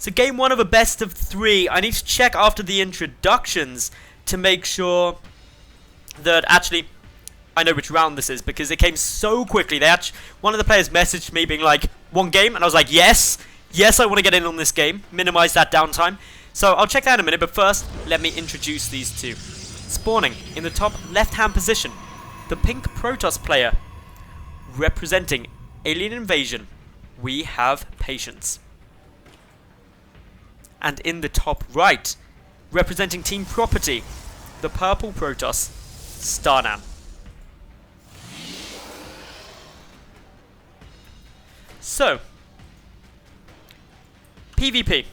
So game 1 of a best of 3. I need to check after the introductions to make sure that actually I know which round this is, because it came so quickly. One of the players messaged me being like, 1 game, and I was like, yes, I want to get in on this game, minimize that downtime. So I'll check that in a minute, but first, let me introduce these two. Spawning in the top left-hand position, the pink Protoss player, representing Alien Invasion, we have Patience. And in the top right, representing Team Property, the purple Protoss, StarNaN. So, PvP.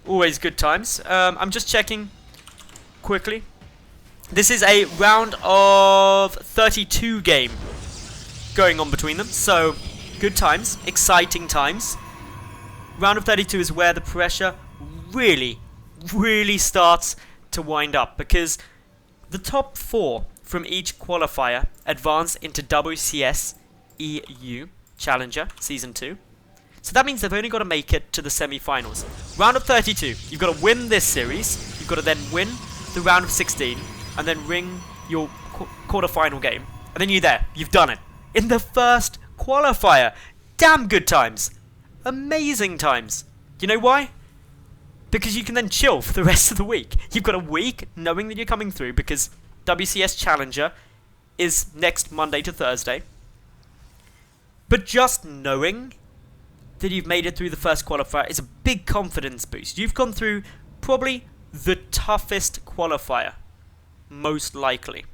Always good times. I'm just checking quickly. This is a round of 32 game going on between them. So, good times, exciting times. Round of 32 is where the pressure really starts to wind up, because the top 4 from each qualifier advance into WCS EU Challenger Season 2. So that means they've only got to make it to the semi-finals. Round of 32, you've got to win this series, you've got to then win the round of 16, and then ring your quarter-final game. And then you're there, you've done it. In the first qualifier. Damn good times. Amazing times. Do you know why? Because you can then chill for the rest of the week. You've got a week knowing that you're coming through, because WCS Challenger is next Monday to Thursday. But just knowing that you've made it through the first qualifier is a big confidence boost. You've gone through probably the toughest qualifier, most likely.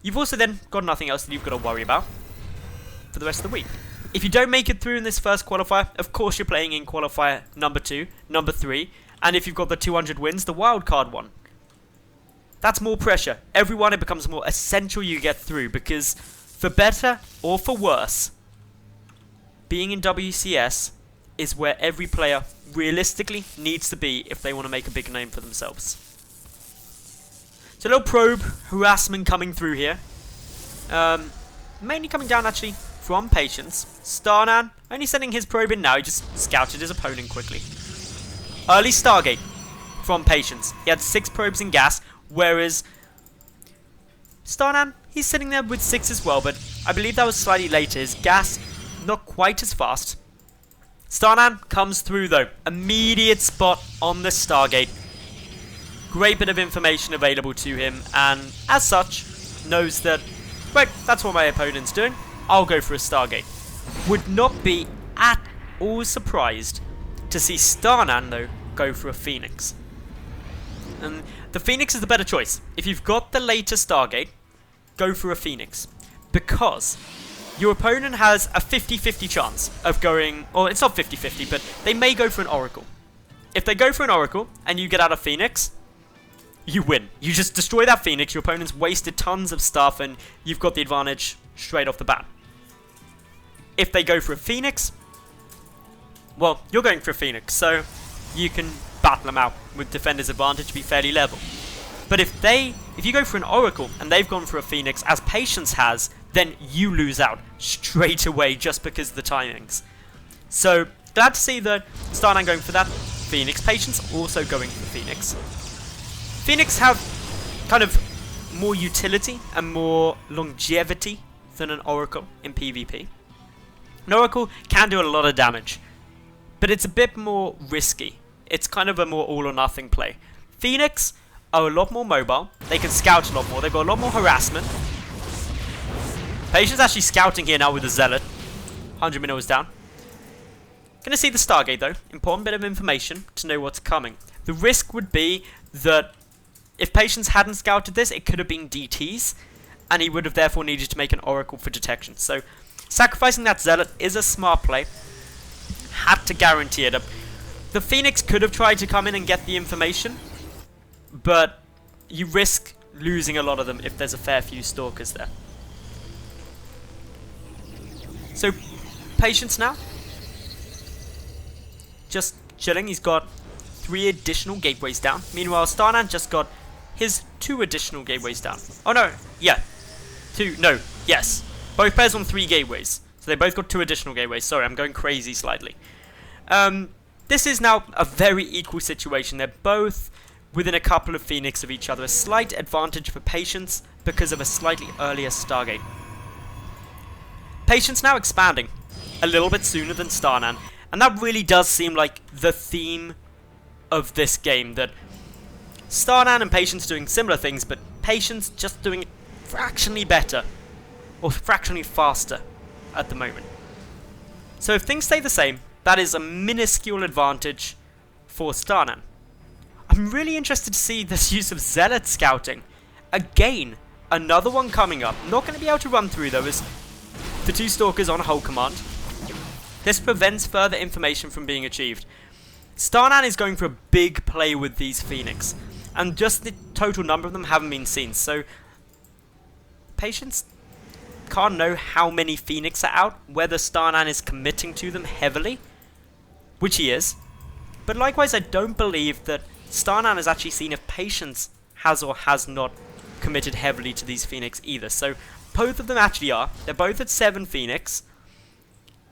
You've also then got nothing else that you've got to worry about for the rest of the week. If you don't make it through in this first qualifier, of course you're playing in qualifier number 2, number 3, and if you've got the 200 wins, the wildcard one. That's more pressure. Everyone, it becomes more essential you get through, because for better or for worse, being in WCS is where every player realistically needs to be if they want to make a big name for themselves. So a little probe harassment coming through here. Mainly coming down actually from Patience. StarNaN only sending his probe in now. He just scouted his opponent quickly. Early Stargate from Patience. He had 6 probes in gas, whereas StarNaN, he's sitting there with 6 as well, but I believe that was slightly later. His gas, not quite as fast. StarNaN comes through though. Immediate spot on the Stargate. Great bit of information available to him, and as such, knows that, right, that's what my opponent's doing. I'll go for a Stargate. Would not be at all surprised to see StarNaN though go for a Phoenix. And the Phoenix is the better choice. If you've got the later Stargate, go for a Phoenix. Because your opponent has a 50-50 chance of going, or it's not 50-50, but they may go for an Oracle. If they go for an Oracle and you get out a Phoenix, you win. You just destroy that Phoenix, your opponent's wasted tons of stuff, and you've got the advantage straight off the bat. If they go for a Phoenix, well, you're going for a Phoenix, so you can battle them out with defender's advantage, be fairly level. But if you go for an Oracle and they've gone for a Phoenix, as Patience has, then you lose out straight away just because of the timings. So, glad to see that StarNaN going for that Phoenix. Patience also going for Phoenix. Phoenix have kind of more utility and more longevity than an Oracle in PvP. An Oracle can do a lot of damage, but it's a bit more risky. It's kind of a more all or nothing play. Phoenix are a lot more mobile. They can scout a lot more. They've got a lot more harassment. Patience actually scouting here now with the Zealot. 100 minutes down. Gonna see the Stargate though. Important bit of information to know what's coming. The risk would be that if Patience hadn't scouted this, it could have been DTs, and he would have therefore needed to make an Oracle for detection. So, sacrificing that Zealot is a smart play. Had to guarantee it. The Phoenix could have tried to come in and get the information, but you risk losing a lot of them if there's a fair few Stalkers there. So, Patience now. Just chilling. He's got 3 additional gateways down. Meanwhile, StarNaN just got his 2 additional gateways down. Oh no, yeah. 2, no, yes. Both pairs on 3 gateways. So they both got 2 additional gateways. Sorry, I'm going crazy slightly. This is now a very equal situation. They're both within a couple of Phoenix of each other. A slight advantage for Patience because of a slightly earlier Stargate. Patience now expanding a little bit sooner than StarNaN, and that really does seem like the theme of this game, that StarNaN and Patience doing similar things, but Patience just doing it fractionally better, or fractionally faster at the moment. So if things stay the same, that is a minuscule advantage for StarNaN. I'm really interested to see this use of Zealot Scouting. Again, another one coming up. Not going to be able to run through though, as the 2 Stalkers on hold command. This prevents further information from being achieved. StarNaN is going for a big play with these Phoenix, and just the total number of them haven't been seen, so Patience can't know how many Phoenix are out, whether StarNaN is committing to them heavily, which he is. But likewise, I don't believe that StarNaN has actually seen if Patience has or has not committed heavily to these Phoenix either. So both of them actually are. They're both at 7 Phoenix.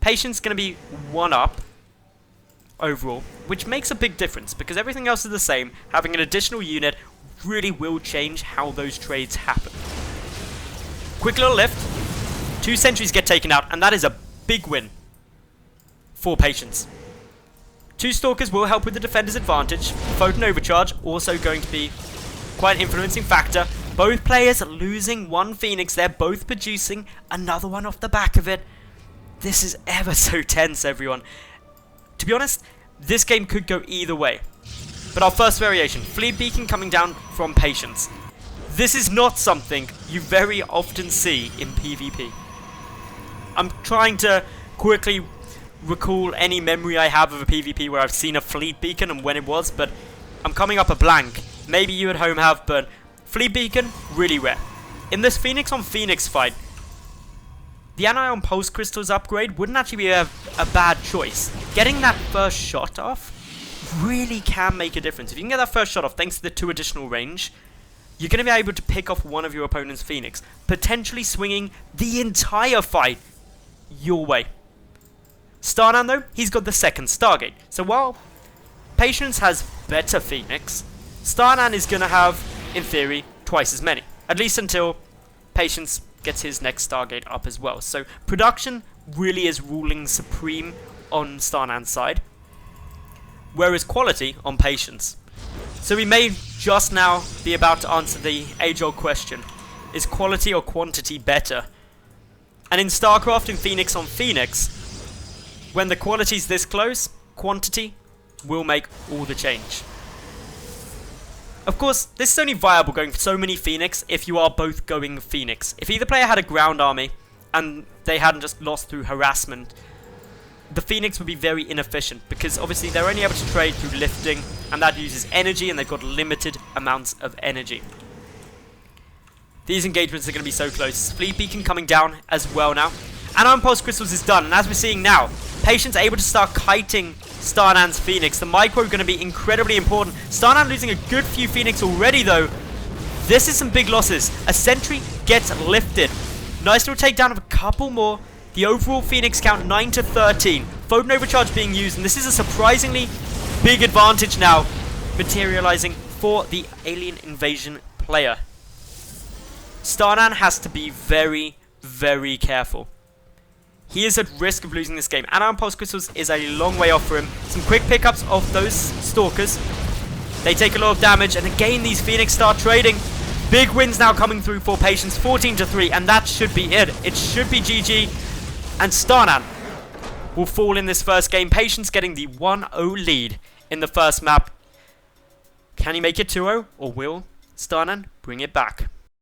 Patience going to be 1 up overall, which makes a big difference because everything else is the same. Having an additional unit really will change how those trades happen. Quick little lift. 2 sentries get taken out, and that is a big win for Patience. 2 Stalkers will help with the defender's advantage. Photon Overcharge also going to be quite an influencing factor. Both players losing 1 Phoenix. They're both producing another one off the back of it. This is ever so tense, everyone. To be honest, this game could go either way. But our first variation, Fleet Beacon coming down from Patience. This is not something you very often see in PvP. I'm trying to quickly recall any memory I have of a PvP where I've seen a Fleet Beacon and when it was, but I'm coming up a blank. Maybe you at home have, but Fleet Beacon, really rare. In this Phoenix on Phoenix fight, the Anion Pulse Crystals upgrade wouldn't actually be a bad choice. Getting that first shot off really can make a difference. If you can get that first shot off thanks to the 2 additional range, you're going to be able to pick off one of your opponent's Phoenix, potentially swinging the entire fight your way. StarNaN though, he's got the 2nd Stargate. So while Patience has better Phoenix, StarNaN is going to have, in theory, twice as many. At least until Patience gets his next Stargate up as well. So production really is ruling supreme on StarNaN's side, whereas quality on Patience. So we may just now be about to answer the age-old question, is quality or quantity better? And in StarCraft in Phoenix on Phoenix, when the quality's this close, quantity will make all the change. Of course, this is only viable going for so many Phoenix if you are both going Phoenix. If either player had a ground army and they hadn't just lost through harassment, the Phoenix would be very inefficient because obviously they're only able to trade through lifting, and that uses energy, and they've got limited amounts of energy. These engagements are going to be so close. Fleet Beacon coming down as well now. Anion Pulse Crystals is done, and as we're seeing now, Patience able to start kiting StarNaN's Phoenix. The micro going to be incredibly important. StarNaN losing a good few Phoenix already though. This is some big losses. A sentry gets lifted. Nice little takedown of a couple more. The overall Phoenix count 9 to 13. Photon Overcharge being used, and this is a surprisingly big advantage now materializing for the Alien Invasion player. StarNaN has to be very, very careful. He is at risk of losing this game. Anion Pulse Crystals is a long way off for him. Some quick pickups of those Stalkers. They take a lot of damage, and again these Phoenix start trading. Big wins now coming through for Patience, 14 to 3, and that should be it. It should be GG, and StarNaN will fall in this first game. Patience getting the 1-0 lead in the first map. Can he make it 2-0, or will StarNaN bring it back?